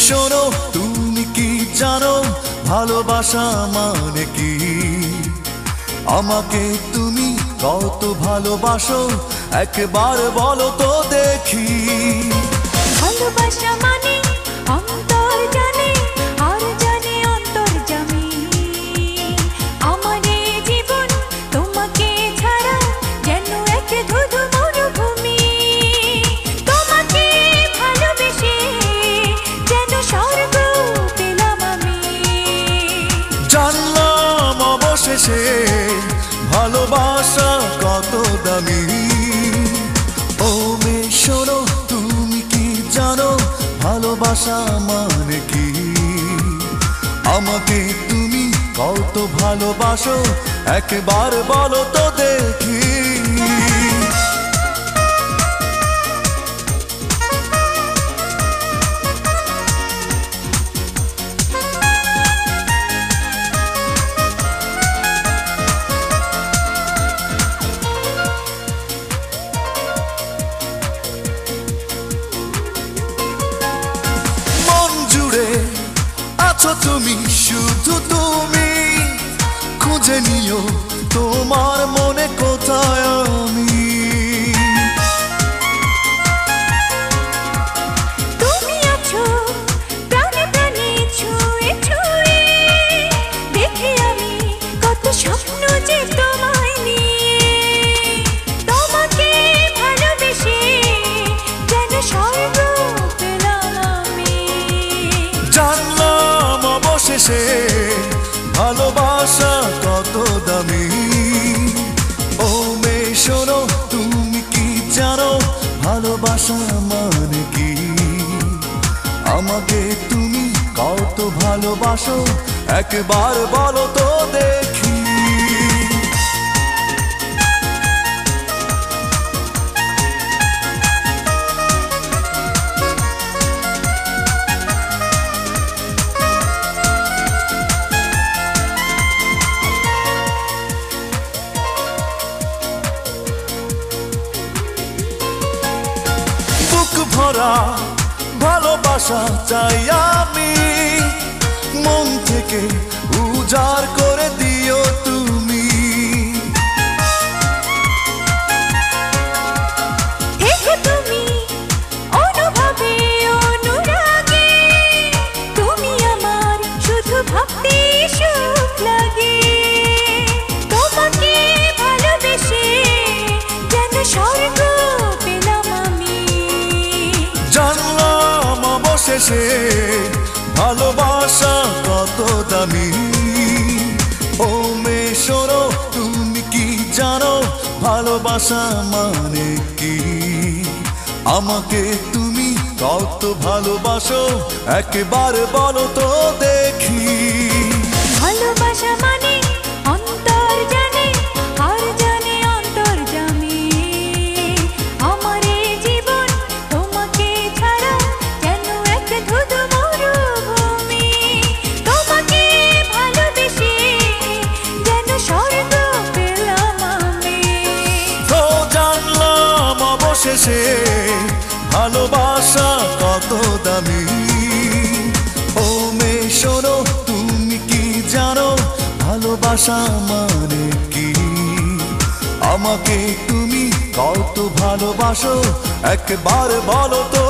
শোনো, তুমি কি জানো ভালোবাসা মানে কি? আমাকে তুমি কত ভালোবাসো একবার বলো তো দেখি। ভালোবাসা মানে অন্তর জানে আর জানে অন্তর্যামী। আমার এই জীবন তোমাকে ছাড়া যেন এক ধুধু মরুভূমি। তোমাকে ভালোবেসে যেন স্বর্গ পেলাম আমি। জানলাম অবশেষে ভালোবাসা কত দামি। ও মেয়ে শোনো, তুমি কি জানো ভালোবাসা মানে কি? আমাকে তুমি কত ভালোবাসো একবার বলো তো দেখি। আছো তুমি, শুধু তুমি খুঁজে নিও তোমার মনে কোথায় আমি। তুমি আছো প্রাণে প্রাণে ছুঁয়ে ছুঁয়ে, দেখি আমি কত স্বপ্ন যে তোমায় নিয়ে। তোমাকে ভালোবেসে যেন স্বর্গ পেলাম আমি। জানলাম অবশেষে ভালোবাসা কত দামি। ও মেয়ে শোনো, তুমি কি জানো ভালোবাসা মানে কি? আমাকে তুমি কত ভালোবাসো একবার বলো তো দেখি। ভরা ভালোবাসা চাই আমি, মন থেকে উজাড় করে দিও তুমি। দেখো তুমি অনুভবে অনুরাগে, তুমি আমার শুধু ভাবতে সুখ লাগে। তোমাকে ভালোবেসে যেন স্বর্গ পেলাম আমি। জানলাম অবশেষে ভালোবাসা কত দামি। ও মেয়ে শোনো, তুমি কি জানো ভালোবাসা মানে কি? আমাকে তুমি কত ভালোবাসো একবার বলো তো দেখি। ভালোবাসা মানে অন্তর জানে আর জানে অন্তর্যামী। আমার এই জীবন তোমাকে ছাড়া যেন এক ধুধু মরুভূমি। তোমাকে ভালোবেসে যেন স্বর্গ পেলাম আমি। তো জানলাম অবশেষে ভালোবাসা কত দামি। ও মেয়ে শোনো, তুমি কি জানো ভালোবাসা মানে কি? আমাকে তুমি কত ভালোবাসো একবার বলো তো